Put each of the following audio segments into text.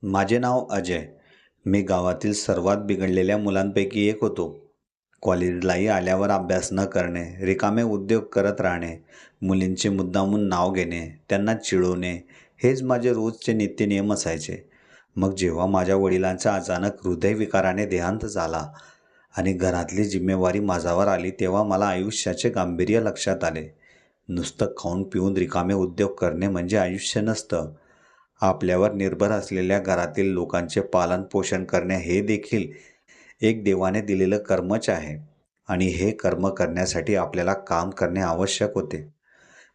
माझे नाव अजय. मी गावातील सर्वात बिघडलेल्या मुलांपैकी एक होतो. कॉलेजलाही आल्यावर अभ्यास न करणे, रिकामे उद्योग करत राहणे, मुलींचे मुद्दामून नाव घेणे, त्यांना चिडवणे, हेच माझे रोजचे नित्यनियम असायचे. मग जेव्हा माझ्या वडिलांचा अचानक हृदयविकाराने देहांत झाला आणि घरातली जिम्मेवारी माझ्यावर आली, तेव्हा मला आयुष्याचे गांभीर्य लक्षात आले. नुसतं खाऊन पिऊन रिकामे उद्योग करणे म्हणजे आयुष्य नसतं. आपल्यावर निर्भर असलेल्या घरातील लोकांचे पालनपोषण करणे हे देखील एक देवाने दिलेलं कर्मच आहे आणि हे कर्म करण्यासाठी आपल्याला काम करणे आवश्यक होते.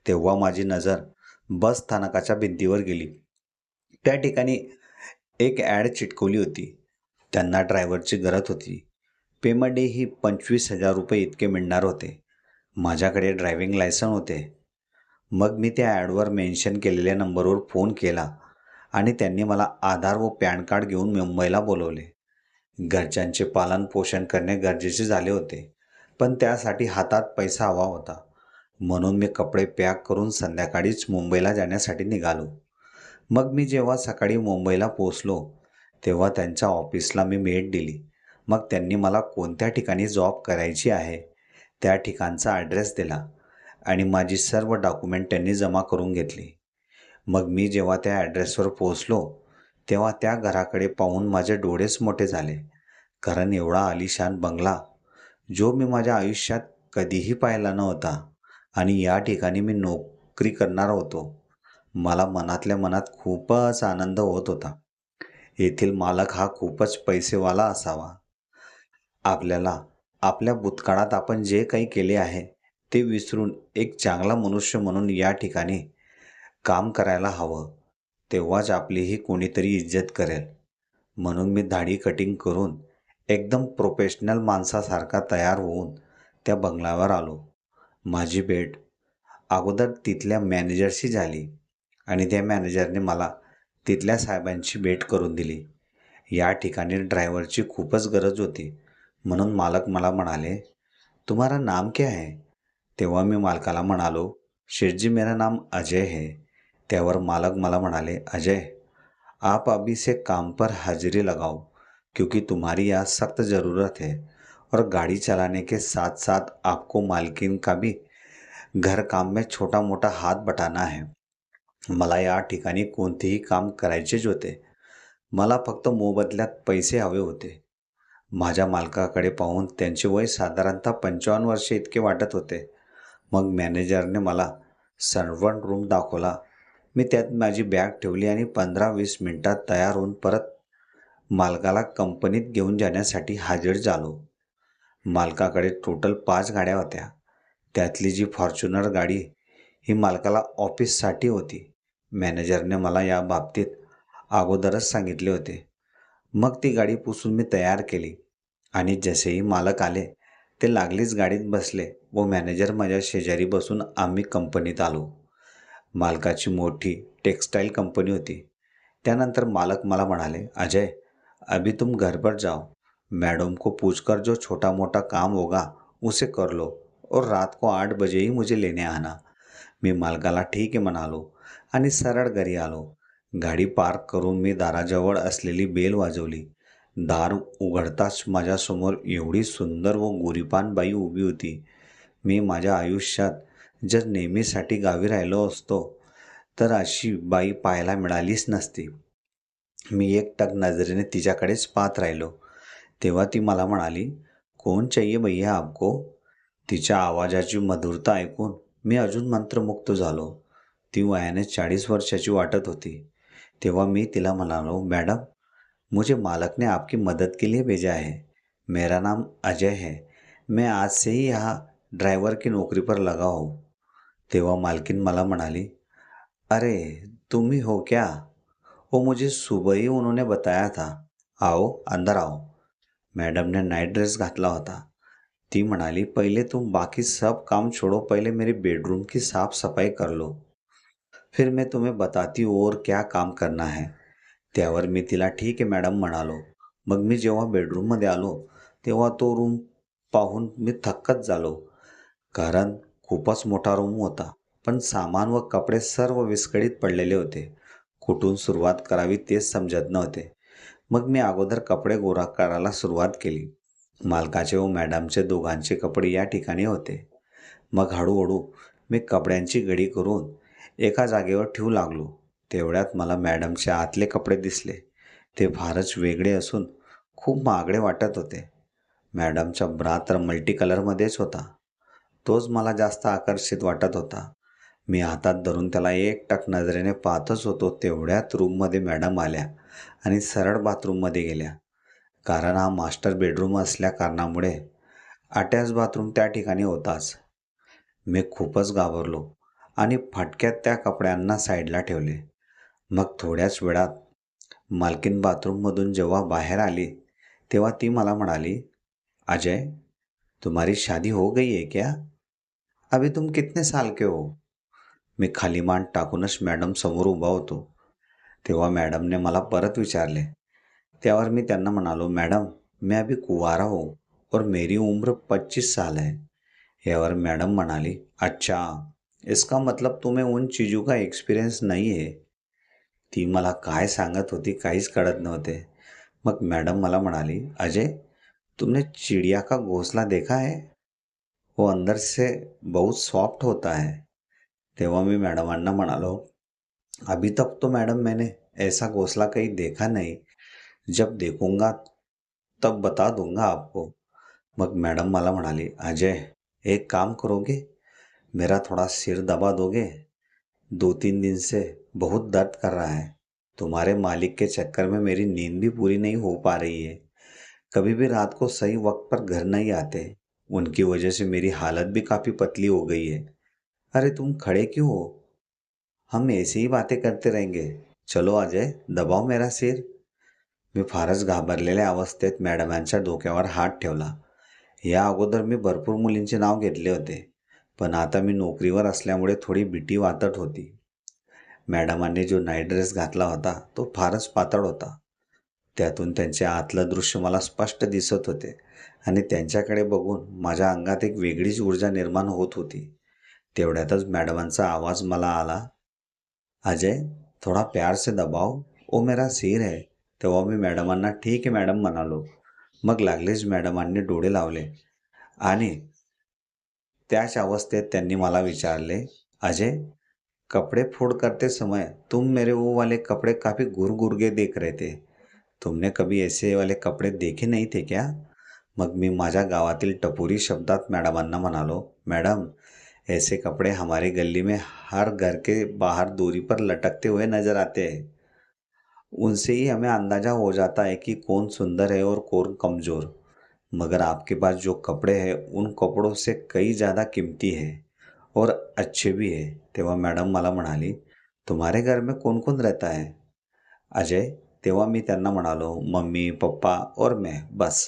तेव्हा माझी नजर बस स्थानकाच्या भिंतीवर गेली. त्या ठिकाणी एक ॲड चिटकवली होती. त्यांना ड्रायव्हरची गरज होती. पेमेंटही 25,000 रुपये इतके मिळणार होते. माझ्याकडे ड्रायव्हिंग लायसन होते. मग मी त्या ॲडवर मेन्शन केलेल्या नंबरवर फोन केला आणि त्यांनी मला आधार व पॅन कार्ड घेऊन मुंबईला बोलवले. घरच्यांचे पालनपोषण करणे गरजेचे झाले होते, पण त्यासाठी हातात पैसा हवा होता. म्हणून मी कपडे पॅक करून संध्याकाळीच मुंबईला जाण्यासाठी निघालो. मग मी जेव्हा सकाळी मुंबईला पोचलो, तेव्हा त्यांच्या ऑफिसला मी भेट दिली. मग त्यांनी मला कोणत्या ठिकाणी जॉब करायची आहे, त्या ठिकाणचा ॲड्रेस दिला आणि माझी सर्व डॉक्युमेंट त्यांनी जमा करून घेतली. मग मी जेव्हा त्या ॲड्रेसवर पोहोचलो, तेव्हा त्या घराकडे पाहून माझे डोळेच मोठे झाले. कारण एवढा आलिशान बंगला, जो मी माझ्या आयुष्यात कधीही पाहिला नव्हता आणि या ठिकाणी मी नोकरी करणार होतो. मला मनातल्या मनात खूपच आनंद होत होता. येथील मालक हा खूपच पैसेवाला असावा. आपल्याला आपल्या भूतकाळात आपण जे काही केले आहे, ते विसरून एक चांगला मनुष्य म्हणून या ठिकाणी काम करायला हवं. तेव्हाच आपलीही कोणीतरी इज्जत करेल. म्हणून मी दाढी कटिंग करून एकदम प्रोफेशनल माणसासारखा तयार होऊन त्या बंगल्यावर आलो. माझी भेट अगोदर तिथल्या मॅनेजरशी झाली आणि त्या मॅनेजरने मला तिथल्या साहेबांची भेट करून दिली. या ठिकाणी ड्रायव्हरची खूपच गरज होती. म्हणून मालक मला म्हणाले, तुम्हारा नाम क्या है? तेव्हा मी मालकाला म्हणालो, शेठजी मेरा नाम अजय है. त्यावर मालक मला म्हणाले, अजय, आप अभी से काम पर हाजिरी लगाओ क्योंकि तुम्हारी आज सख्त ज़रूरत है और गाड़ी चलाने के साथ साथ आपको मालकिन का भी घर काम में छोटा मोठा हात बटाना है. मला या ठिकाणी कोणतेही काम करायचेच होते. मला फक्त मोबदल्यात पैसे हवे होते. माझ्या मालकाकडे पाहून त्यांचे वय साधारणतः 55 वर्षे इतके वाटत होते. मग मॅनेजरने मला सर्वंट रूम दाखवला. मी त्यात माझी बॅग ठेवली आणि 15-20 मिनिटात तयार होऊन परत मालकाला कंपनीत घेऊन जाण्यासाठी हजर झालो. मालकाकडे टोटल 5 गाड्या होत्या. त्यातली जी फॉर्च्युनर गाडी ही मालकाला ऑफिससाठी होती. मॅनेजरने मला या बाबतीत अगोदरच सांगितले होते. मग ती गाडी पुसून मी तयार केली आणि जसेही मालक आले, ते लागलीच गाडीत बसले व मॅनेजर माझ्या शेजारी बसून आम्ही कंपनीत आलो. मालकाची मोठी टेक्सटाईल कंपनी होती. त्यानंतर मालक मला म्हणाले, अजय, अभी तुम घर पर जाओ. मैडम को पूछकर जो छोटा मोटा काम होगा उसे कर लो और रात को 8 बजे ही मुझे लेने आना. मी मालकाला ठीक आहे म्हणालो आणि सरळ घरी आलो. गाडी पार्क करून मी दाराजवळ असलेली बेल वाजवली. दार उघडताच माझ्यासमोर एवढी सुंदर व गोरीपान बाई उभी होती. मी माझ्या आयुष्यात जर नेहमीसाठी गावी राहिलो असतो, तर अशी बाई पाहायला मिळालीच नसती. मी एकटक नजरेने तिच्याकडेच पाहत राहिलो. तेव्हा ती मला म्हणाली, कौन चाहिए भैया आपको? तिच्या आवाजाची मधुरता ऐकून मी अजून मंत्रमुग्ध झालो. ती वयाने 40 वर्षाची वाटत होती. तेव्हा मी तिला म्हणालो, मैडम, मुझे मालक ने आपकी मदद के लिए भेजा है. मेरा नाम अजय है. मैं आज से ही यहाँ ड्राइवर की नौकरी पर लगा हूँ. तेव्हा मालकीन मला म्हणाली, अरे, तुम ही हो क्या? वो मुझे सुबह ही उन्होंने बताया था. आओ, अंदर आओ. मैडम ने नाइट ड्रेस घातला होता. ती म्हणाली, पहिले तुम बाकी सब काम छोड़ो, पहले मेरे बेडरूम की साफ सफाई कर लो, फिर मैं तुम्हें बताती हूँ और क्या काम करना है. त्यावर मी तिला ठीक आहे मॅडम म्हणालो. मग मी जेव्हा बेडरूममध्ये आलो, तेव्हा तो रूम पाहून मी थक्कच झालो. कारण खूपच मोठा रूम होता, पण सामान व कपडे सर्व विस्कळीत पडलेले होते. कुठून सुरुवात करावी तेच समजत नव्हते. मग मी अगोदर कपडे गोळा करायला सुरुवात केली. मालकाचे व मॅडमचे दोघांचे कपडे या ठिकाणी होते. मग हळूहळू मी कपड्यांची गडी करून एका जागेवर ठेवू लागलो. तेवढ्यात मला मॅडमचे आतले कपडे दिसले. ते फारच वेगळे असून खूप महागडे वाटत होते. मॅडमचा ब्रा तर मल्टी कलरमध्येच होता. तोच मला जास्त आकर्षित वाटत होता. मी हातात धरून त्याला एकटक नजरेने पाहतच होतो. तेवढ्यात रूममध्ये मॅडम आल्या आणि सरळ बाथरूममध्ये गेल्या. कारण हा मास्टर बेडरूम असल्या कारणामुळे अटॅच बाथरूम त्या ठिकाणी होताच. मी खूपच घाबरलो आणि फटक्यात त्या कपड्यांना साईडला ठेवले. मग थोड्याच वेळात मालकीन बाथरूममधून जेव्हा बाहेर आली तेव्हा ती मला म्हणाली, "अजय, तुम्हारी शादी हो गई है क्या? अभी तुम कितने साल के हो?" मी खाली मान टाकूनच मॅडम समोर उभा होतो. तेव्हा मॅडमने मला परत विचारले. त्यावर मी त्यांना म्हणालो, "मैडम, मैं अभी कुंवारा हूँ और मेरी उम्र 25 साल है." यावर मॅडम म्हणाली, "अच्छा, इसका मतलब तुम्हें उन चीज़ों का एक्सपिरियन्स नहीं है." ती मला काय सांगत होती काहीच कळत नव्हते. मग मॅडम मला म्हणाली, "अजय, तुमने चिड़िया का घोंसला देखा है? वो अंदर से बहुत सॉफ्ट होता है." तेव्हा मी मॅडमांना म्हणालो, "अभी तक तो मैडम मैंने ऐसा घोंसला कहीं देखा नहीं. जब देखूंगा तब बता दूंगा आपको." मग मॅडम मला म्हणाली, "अजय, एक काम करोगे? मेरा थोड़ा सिर दबा दोगे? 2-3 दिन से बहुत दर्द कर रहा है. तुम्हारे मालिक के चक्कर में मेरी नींद भी पूरी नहीं हो पा रही है. कभी भी रात को सही वक्त पर घर नहीं आते. उनकी वजह से मेरी हालत भी काफ़ी पतली हो गई है. अरे तुम खड़े क्यों हो? हम ऐसे ही बातें करते रहेंगे. चलो अजय, दबाव मेरा सिर." मी फारच घाबरलेल्या अवस्थेत मॅडमांच्या डोक्यावर हात ठेवला. या अगोदर मी भरपूर मुलींचे नाव घेतले होते, पण आता मी नोकरीवर असल्यामुळे थोडी भीती वाटत होती. मॅडमांनी जो नाईट ड्रेस घातला होता तो फारच पातळ होता. त्यातून त्यांचे आतलं दृश्य मला स्पष्ट दिसत होते आणि त्यांच्याकडे बघून माझ्या अंगात एक वेगळीच ऊर्जा निर्माण होत होती. तेवढ्यातच मॅडमांचा आवाज मला आला, "अजय, थोडा प्यार से दबाव, ओ मेरा सिर है." तेव्हा मी मॅडमांना "ठीक आहे मॅडम" म्हणालो. मग लागलीच मॅडमांनी डोळे लावले आणि त्याच अवस्थेत त्यांनी मला विचारले, "अजय, कपड़े फोल्ड करते समय तुम मेरे वो वाले कपड़े काफ़ी घुर के देख रहे थे. तुमने कभी ऐसे वाले कपड़े देखे नहीं थे क्या?" मग मी माझ्या गावातील टपोरी शब्दात मॅडमांना म्हणालो, "मॅडम, ऐसे कपड़े हमारे गली में हर घर के बाहर दूरी पर लटकते हुए नजर आते हैं. उनसे ही हमें अंदाजा हो जाता है कि कौन सुंदर है और कौन कमज़ोर. मगर आपके पास जो कपड़े हैं उन कपड़ों से कई ज़्यादा कीमती है और अच्छे भी है." तेव्हा मॅडम मला म्हणाली, "तुम्हारे घर में कौन कौन रहता है?" "अजय." तेव्हा मी त्यांना म्हणालो, "मम्मी, पप्पा और मैं, बस."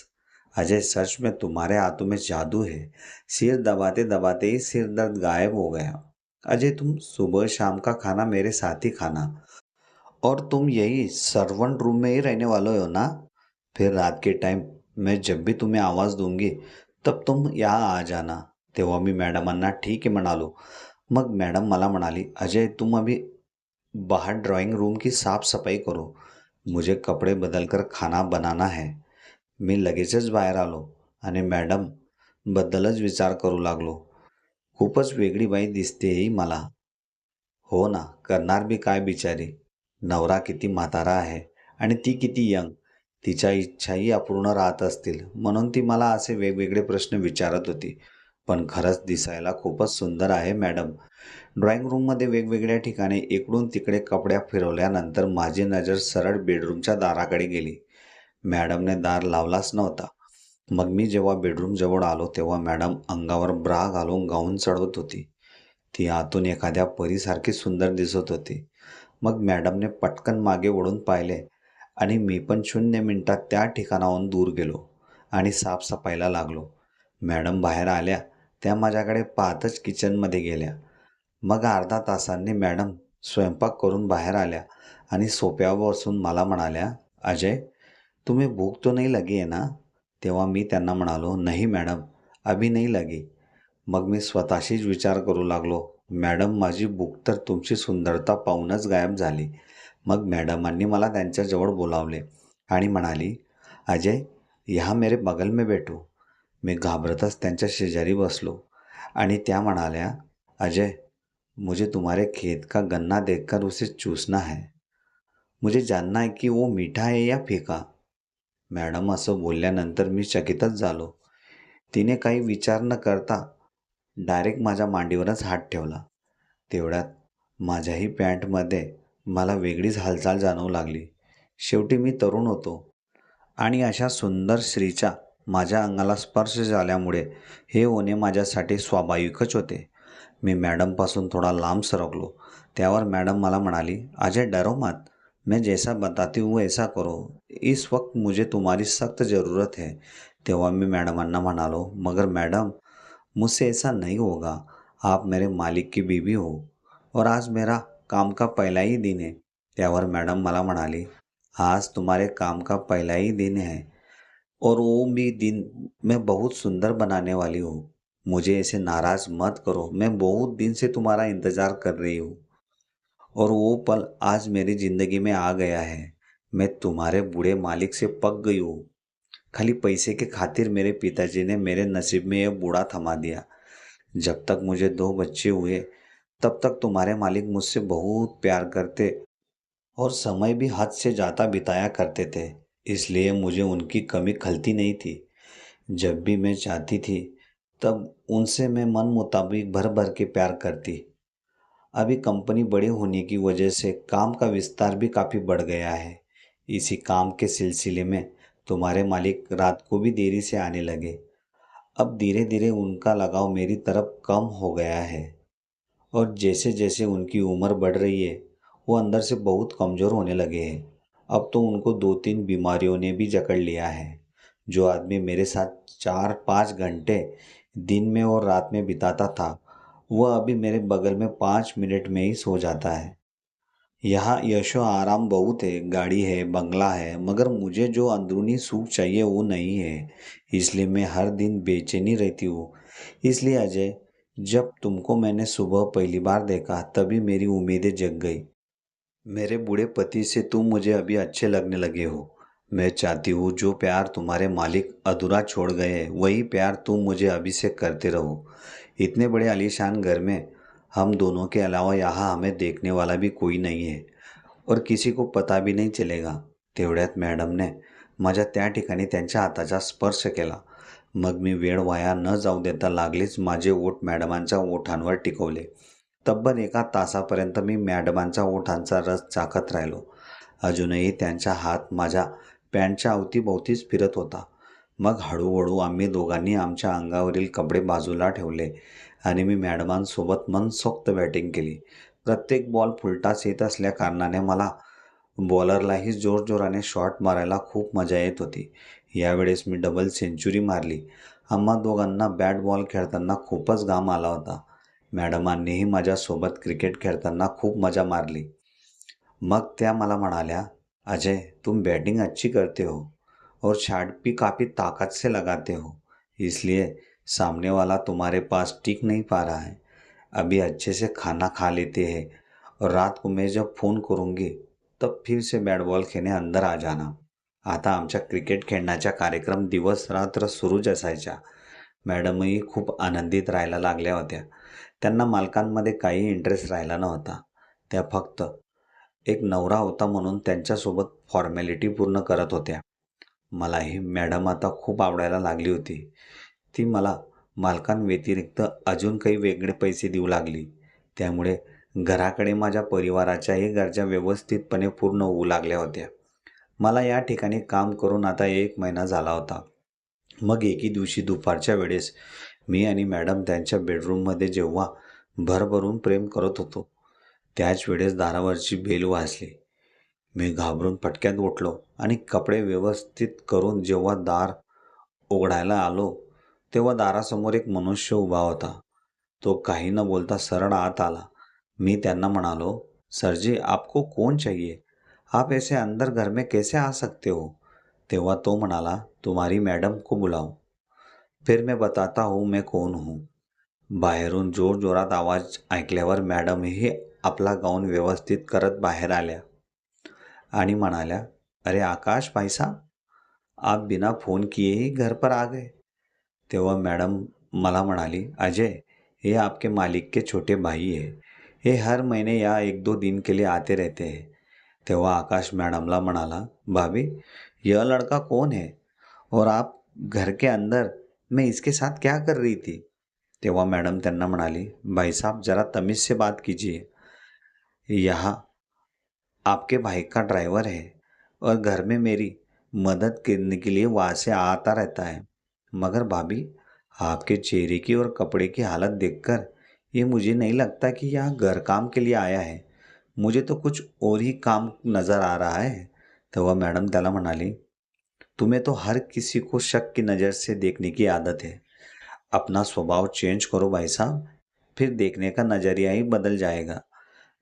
"अजय, सच में तुम्हारे हाथों में जादू है. सिर दबाते दबाते ही सिर दर्द गायब हो गया. अजय, तुम सुबह शाम का खाना मेरे साथ ही खाना और तुम यही सर्वेंट रूम में ही रहने वाले हो ना? फिर रात के टाइम मैं जब भी तुम्हें आवाज़ दूंगी तब तुम यहाँ आ जाना." तेव्हा मी मॅडमांना ठीक आहे म्हणालो. मग मॅडम मला म्हणाली, "अजय, तुम अभी बाहर ड्राइंग रूम की साफ सफाई करो. मुझे कपडे बदलकर खाना बनाना है." मी लगेचच बाहेर आलो आणि मॅडम बद्दलच विचार करू लागलो. खूपच वेगळी बाई दिसते ही मला. हो ना, करणार बी काय बिचारी. नवरा किती म्हातारा आहे आणि ती किती यंग. तिच्या इच्छाही अपूर्ण राहत असतील म्हणून ती मला असे वेगवेगळे प्रश्न विचारत होती. पण खरंच दिसायला खूपच सुंदर आहे मॅडम. ड्रॉइंग रूममध्ये वेगवेगळ्या ठिकाणी इकडून तिकडे कपड्या फिरवल्यानंतर माझी नजर सरळ बेडरूमच्या दाराकडे गेली. मॅडमने दार लावलाच नव्हता. मग मी जेव्हा बेडरूम जवळ आलो तेव्हा मॅडम अंगावर ब्रा घालून गाऊन चढवत होती. ती आतून एखाद्या परीसारखी सुंदर दिसत होती. मग मॅडमने पटकन मागे वळून पाहिले आणि मी पण 0 मिनिटात त्या ठिकाणाहून दूर गेलो आणि साफसफाईला लागलो. मॅडम बाहेर आल्या त्या माझ्याकडे पाहतच किचनमध्ये गेल्या. मग अर्धा तासांनी मॅडम स्वयंपाक करून बाहेर आल्या आणि सोफ्यावर बसून मला म्हणाल्या, "अजय, तुम्हें भूख तो नहीं लगी है ना?" तेव्हा मी त्यांना म्हणालो, "नहीं मॅडम, अभी नहीं लगी." मग मी स्वतःशीच विचार करू लागलो, "मॅडम, माझी भूक तर तुमची सुंदरता पाहूनच गायब झाली. मग मॅडमांनी मला त्यांच्याजवळ बोलावले आणि म्हणाली, अजय, यहाँ मेरे बगल में बैठो. मी घाबरतच त्यांच्या शेजारी बसलो आणि त्या म्हणाल्या, अजय, मुझे तुम्हारे खेत का गन्ना देखकर उसे चूसना है. मुझे जानना है की वो मीठा है या फिका. मॅडम असं बोलल्यानंतर मी चकितच झालो. तिने काही विचार न करता डायरेक्ट माझ्या मांडीवरच हात ठेवला. तेवढ्यात माझ्याही पॅन्टमध्ये मला वेगळीच हालचाल जाणवू लागली. शेवटी मी तरुण होतो आणि अशा सुंदर स्त्रीच्या माझ्या अंगाला स्पर्श झाल्यामुळे हे होणे माझ्यासाठी स्वाभाविकच होते. मी मॅडमपासून थोडा लांब सरकलो. त्यावर मॅडम मला म्हणाली, अजय, डरो मत. मैं जैसा बताती हूँ वैसा करो. इस वक्त मुझे तुम्हारी सख्त ज़रूरत है. तेव्हा मी मॅडमांना म्हणालो, मगर मैडम, मुझसे ऐसा नहीं होगा. आप मेरे मालिक की बीवी हो और आज मेरा काम का पहला ही दिन है. त्यावर मॅडम मला म्हणाली, आज तुम्हारे काम का पहला ही दिन है और वो भी दिन मैं बहुत सुंदर बनाने वाली हूँ. मुझे ऐसे नाराज मत करो. मैं बहुत दिन से तुम्हारा इंतज़ार कर रही हूँ और वो पल आज मेरी ज़िंदगी में आ गया है. मैं तुम्हारे बूढ़े मालिक से पक गई हूँ. खाली पैसे के खातिर मेरे पिताजी ने मेरे नसीब में यह बूढ़ा थमा दिया. जब तक मुझे 2 बच्चे हुए तब तक तुम्हारे मालिक मुझसे बहुत प्यार करते और समय भी हद से ज़्यादा बिताया करते थे. इसलिए मुझे उनकी कमी खलती नहीं थी. जब भी मैं चाहती थी तब उनसे मैं मन मुताबिक भर भर के प्यार करती. अभी कंपनी बड़ी होने की वजह से काम का विस्तार भी काफ़ी बढ़ गया है. इसी काम के सिलसिले में तुम्हारे मालिक रात को भी देरी से आने लगे. अब धीरे धीरे उनका लगाव मेरी तरफ कम हो गया है और जैसे जैसे उनकी उम्र बढ़ रही है वो अंदर से बहुत कमज़ोर होने लगे हैं. अब तो उनको 2-3 बीमारियों ने भी जकड़ लिया है. जो आदमी मेरे साथ 4-5 घंटे दिन में और रात में बिताता था वह अभी मेरे बगल में 5 मिनट में ही सो जाता है. यहाँ यशो आराम बहुत है, गाड़ी है, बंगला है, मगर मुझे जो अंदरूनी सुख चाहिए वो नहीं है. इसलिए मैं हर दिन बेचैनी रहती हूँ. इसलिए अजय, जब तुमको मैंने सुबह पहली बार देखा तभी मेरी उम्मीदें जग गई. मेरे बूढ़े पति से तुम मुझे अभी अच्छे लगने लगे हो. मैं चाहती हूँ जो प्यार तुम्हारे मालिक अधूरा छोड़ गए हैं वही प्यार तुम मुझे अभी से करते रहो. इतने बड़े आलीशान घर में हम दोनों के अलावा यहाँ हमें देखने वाला भी कोई नहीं है और किसी को पता भी नाही चलेगा. तेवढ्यात मॅडमने माझ्या त्या ठिकाणी त्यांच्या हाताचा स्पर्श केला. मग मी वेळ वाया न जाऊ देता लागलीच माझे ओठ मॅडमांच्या ओठांवर टिकवले. तब्बल 1 तासापर्यंत मी मॅडमांच्या ओठांचा रस चाखत राहिलो. अजूनही त्यांचा हात माझ्या पॅन्टच्या अवतीभोवतीच फिरत होता. मग हळूहळू आम्ही दोघांनी आमच्या अंगावरील कपडे बाजूला ठेवले आणि मी मॅडमांसोबत मनसोक्त बॅटिंग केली. प्रत्येक बॉल फुलटाच येत असल्या कारणाने मला बॉलरलाही जोरजोराने शॉट मारायला खूप मजा येत होती. यावेळेस मी डबल सेंचुरी मारली. आम्हा दोघांना बॅट बॉल खेळताना खूपच घाम आला होता. मॅडमांनीही माझ्यासोबत क्रिकेट खेळताना खूप मजा मारली. मग त्या मला म्हणाल्या, अजय, तुम बैटिंग अच्छी करते हो और शॉट भी काफ़ी ताकत से लगाते हो. इसलिए सामने वाला तुम्हारे पास टिक नहीं पा रहा है. अभी अच्छे से खाना खा लेते हैं और रात को मैं जब फ़ोन करूँगी तब फिर से बॅट बॉल खेळणे अंदर आ जाना. आता आमच्या क्रिकेट खेळण्याचा कार्यक्रम दिवस रात्र सुरूच असायचा. मॅडमही खूप आनंदित राहायला लागल्या होत्या. त्यांना मालकांमध्ये काही इंटरेस्ट राहिला नव्हता. त्या फक्त एक नवरा होता म्हणून त्यांच्यासोबत फॉर्मॅलिटी पूर्ण करत होत्या. मलाही मॅडम आता खूप आवडायला लागली होती. ती मला मालकांव्यतिरिक्त अजून काही वेगळे पैसे देऊ लागली. त्यामुळे घराकडे माझ्या परिवाराच्याही गरजा व्यवस्थितपणे पूर्ण होऊ लागल्या होत्या. मला या ठिकाणी काम करून आता 1 महिना झाला होता. मग एके दिवशी दुपारच्या वेळेस मी आणि मॅडम त्यांच्या बेडरूममध्ये जेव्हा भरभरून प्रेम करत होतो त्याच वेळेस दारावरची बेल वाजली. मी घाबरून पटक्यात उठलो आणि कपडे व्यवस्थित करून जेव्हा दार उघडायला आलो तेव्हा दारासमोर एक मनुष्य उभा होता. तो काही न बोलता सरळ आत आला. मी त्यांना म्हणालो, सर जी, आपको कौन चाहिए? आप ऐसे अंदर घर में कैसे आ सकते हो? तेव्हा तो म्हणाला, तुम्हारी मैडम को बुलाओ. फिर मैं बताता हूँ मैं कौन हूँ. बाहेरून जोरजोरात आवाज ऐकल्यावर मॅडमही आपला गाऊन व्यवस्थित करत बाहेर आल्या. आणि म्हणाल्या, अरे आकाश भाई साहब, आप बिना फोन किए ही घर पर आ गए. तेव्हा मॅडम मला म्हणाली, अजय, ये आपके मालिक के छोटे भाई है. ये हर महीने या 1-2 दिन के लिए आते रहते हैं. तेव्हा आकाश मॅडमला म्हणाला, भाभी, यह लड़का कौन है और आप घर के अंदर मैं इसके साथ क्या कर रही थी. तेव्हा मॅडम त्यांना म्हणाली, भाई साहब जरा तमीज से बात कीजिए. यहाँ आपके भाई का ड्राइवर है और घर में मेरी मदद करने के लिए वहाँ से आता रहता है. मगर भाभी, आपके चेहरे की और कपड़े की हालत देखकर ये मुझे नहीं लगता कि यह घर काम के लिए आया है. मुझे तो कुछ और ही काम नज़र आ रहा है. तेव्हा मॅडम त्याला म्हणाली, तुम्हें तो हर किसी को शक की नज़र से देखने की आदत है. अपना स्वभाव चेंज करो भाई साहब, फिर देखने का नजरिया ही बदल जाएगा.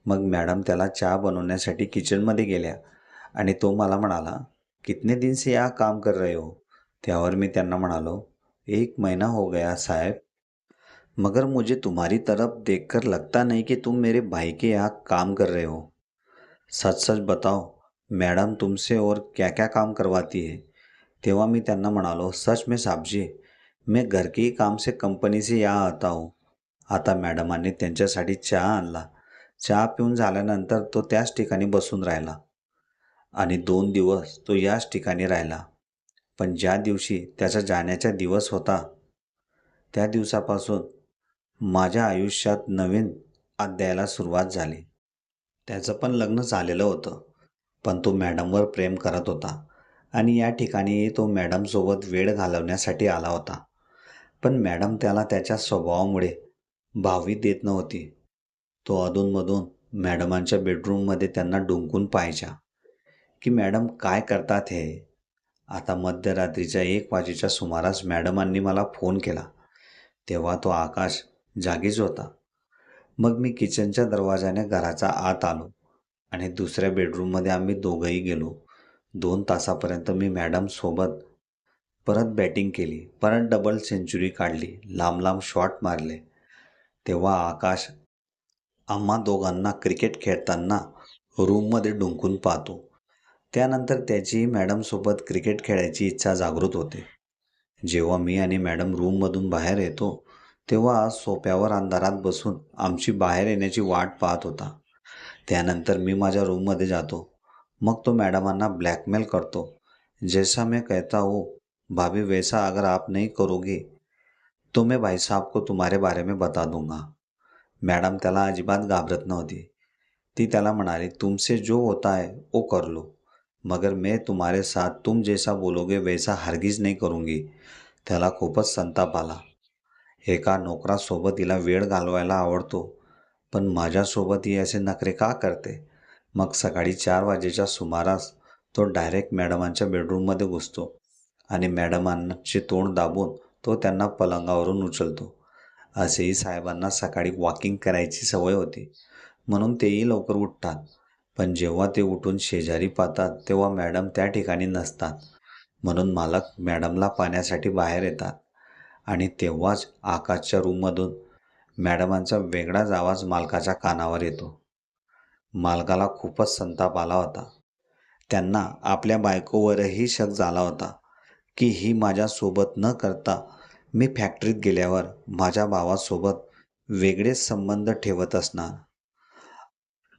मग मॅडम त्याला चहा बनवण्यासाठी किचनमध्ये गेल्या आणि तो मला म्हणाला, कितने दिन से यहाँ काम कर रहे हो. त्यावर मी त्यांना म्हणालो, 1 महीना हो गया साहेब. मगर मुझे तुम्हारी तरफ देखकर लगता नहीं कि तुम मेरे भाई के यहाँ काम कर रहे हो. सच सच बताओ, मैडम तुमसे और क्या क्या काम करवाती है. तेव्हा मी त्यांना म्हणालो, सच में साहबजी, मैं घर के ही काम से कंपनी से यहाँ आता हूँ. आता मॅडमांनी त्यांच्यासाठी चहा आणला. चहा पिऊन झाल्यानंतर तो त्याच ठिकाणी बसून राहिला आणि 2 दिवस तो याच ठिकाणी राहिला. पण ज्या दिवशी त्याचा जाण्याचा दिवस होता त्या दिवसापासून माझ्या आयुष्यात नवीन अध्यायाला सुरुवात झाली. त्याचं पण लग्न झालेलं होतं, पण तो मॅडमवर प्रेम करत होता आणि या ठिकाणी तो मॅडमसोबत वेळ घालवण्यासाठी आला होता. पण मॅडम त्याला त्याच्या स्वभावामुळे भावी देत नव्हती. तो अधूनमधून मॅडमांच्या बेडरूममध्ये त्यांना डुंकून पाहायचा की मॅडम काय करतात हे. आता मध्यरात्रीच्या 1 वाजेच्या सुमारास मॅडमांनी मला फोन केला. तेव्हा तो आकाश जागीच होता. मग मी किचनच्या दरवाजाने घराचा आत आलो आणि दुसऱ्या बेडरूममध्ये आम्ही दोघंही गेलो. 2 तासापर्यंत मी मॅडमसोबत परत बॅटिंग केली, परत डबल सेंचुरी काढली, लांब लांब शॉट मारले. तेव्हा आकाश आम्हा दोघांना क्रिकेट खेळताना रूममध्ये डुंकून पाहतो. त्यानंतर त्याची मॅडमसोबत क्रिकेट खेळायची इच्छा जागृत होते. जेव्हा मी आणि मॅडम रूममधून बाहेर येतो तेव्हा सोफ्यावर अंधारात बसून आमची बाहेर येण्याची वाट पाहत होता. त्यानंतर मी माझ्या रूममध्ये जातो. मग तो मॅडमांना ब्लॅकमेल करतो. जैसा मैं कहता हूँ भाभी, वैसा अगर आप नहीं करोगे तो मैं भाई साहब को तुम्हारे बारे में बता दूंगा. मॅडम त्याला अजिबात घाबरत नव्हती. ती त्याला म्हणाली, तुमसे जो होता है वो कर लो, मगर मैं तुम्हारे साथ तुम जैसा बोलोगे वैसा हरगिज नहीं करूँगी. त्याला खूपच संताप आला. एका नोकरासोबत हिला वेळ घालवायला आवडतो, पण माझ्यासोबत ही असे नखरे का करते. मग सकाळी 4 वाजेच्या सुमारास तो डायरेक्ट मॅडमांच्या बेडरूममध्ये घुसतो आणि मॅडमांचे तोंड दाबून तो त्यांना पलंगावरून उचलतो. असेही साहेबांना सकाळी वॉकिंग करायची सवय होती, म्हणून तेही लवकर उठतात. पण जेव्हा ते उठून शेजारी पाहतात तेव्हा मॅडम त्या ठिकाणी नसतात. म्हणून मालक मॅडमला पाहण्यासाठी बाहेर येतात आणि तेव्हाच आकाशच्या रूममधून मॅडमांचा वेगळाच आवाज मालकाच्या कानावर येतो. मालकाला खूपच संताप आला होता. त्यांना आपल्या बायकोवरही शक झाला होता की ही माझ्यासोबत न करता मी फॅक्टरीत गेल्यावर माझ्या भावासोबत वेगळेच संबंध ठेवत असणार.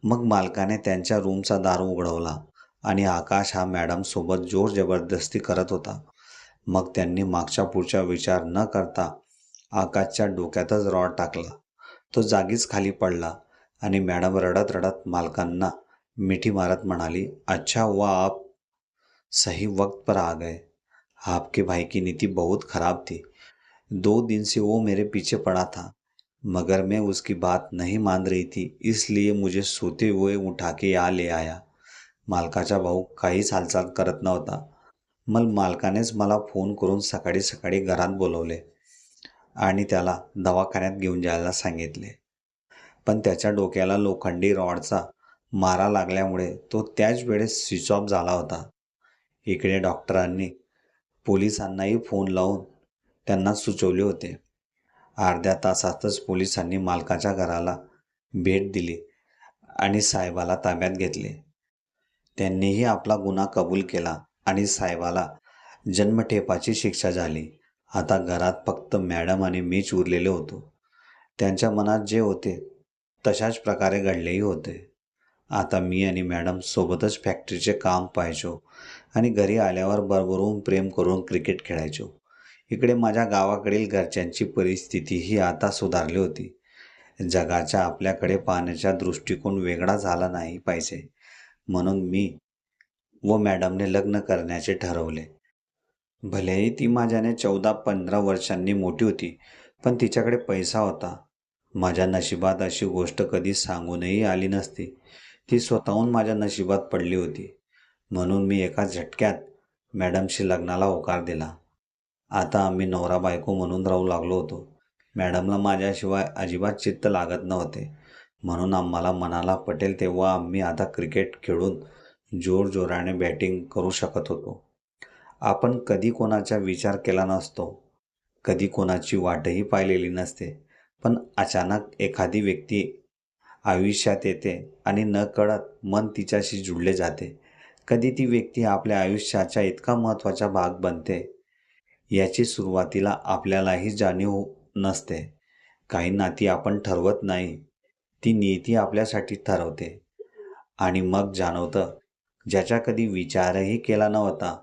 मग मालकाने त्यांच्या रूमचा दार उघडवला आणि आकाश हा मॅडमसोबत जोर जबरदस्ती करत होता. मग त्यांनी मागच्या पुढचा विचार न करता आकाशच्या डोक्यातच रॉड टाकला. तो जागीच खाली पडला आणि मॅडम रडत रडत मालकांना मिठी मारत म्हणाली, अच्छा हुआ आप सही वक्त पर आ गए. आपके भाई की नीति बहुत खराब थी. 2 दिन से वो मेरे पीछे पड़ा था, मगर मैं उसकी बात नहीं मान रही थी, इसलिए मुझे सोते हुए उठा के यहाँ ले आया. मालकाचा भाऊ काहीच हालचाल करत नव्हता. मग मालकानेच मला फोन करून सकाळी सकाळी घरात बोलवले आणि त्याला दवाखान्यात घेऊन जायला सांगितले. पण त्याच्या डोक्याला लोखंडी रॉडचा मारा लागल्यामुळे तो त्याच वेळेस स्विच ऑफ झाला होता. इकडे डॉक्टरांनी पोलिसांनाही फोन लावून त्यांना सुचवले होते. अर्ध्या तासातच पोलिसांनी मालकाच्या घराला भेट दिली आणि साहेबाला ताब्यात घेतले. त्यांनीही आपला गुन्हा कबूल केला आणि साहेबाला जन्मठेपाची शिक्षा झाली. आता घरात फक्त मॅडम आणि मीच उरलेलो होतो. त्यांच्या मनात जे होते तशाच प्रकारे घडलेही होते. आता मी आणि मॅडम सोबतच फॅक्टरीचे काम पाहायचो आणि घरी आल्यावर भरभरून प्रेम करून क्रिकेट खेळायचो. इकडे माझ्या गावाकडील घरच्यांची परिस्थितीही आता सुधारली होती. जगाच्या आपल्याकडे पाहण्याचा दृष्टिकोन वेगळा झाला नाही पाहिजे म्हणून मी व मॅडमने लग्न करण्याचे ठरवले. भलेही ती माझ्याने 14-15 वर्षांनी मोठी होती, पण तिच्याकडे पैसा होता. माझ्या नशिबात अशी गोष्ट कधी सांगूनही आली नसती. ती स्वतःहून माझ्या नशिबात पडली होती. म्हणून मी एका झटक्यात मॅडमशी लग्नाला होकार दिला. आता आम्ही नवरा बायको म्हणून राहू लागलो होतो. मॅडमला माझ्याशिवाय अजिबात चित्त लागत नव्हते. म्हणून आम्हाला मनाला पटेल तेव्हा आम्ही आता क्रिकेट खेळून जोरजोराने बॅटिंग करू शकत होतो. आपण कधी कोणाचा विचार केला नसतो, कधी कोणाची वाटही पाहिलेली नसते, पण अचानक एखादी व्यक्ती आयुष्यात येते आणि नकळत मन तिच्याशी जुळले जाते. कधी ती व्यक्ती आपल्या आयुष्याचा इतका महत्त्वाचा भाग बनते, याची सुरुवातीला आपल्यालाही जाणीव नसते. काही नाती आपण ठरवत नाही, ती नियती आपल्यासाठी ठरवते. आणि मग जाणवतं, ज्याचा कधी विचारही केला नव्हता,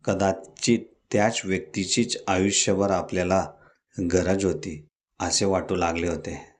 कदाचित त्याच व्यक्तीचीच आयुष्यभर आपल्याला गरज होती, असे वाटू लागले होते.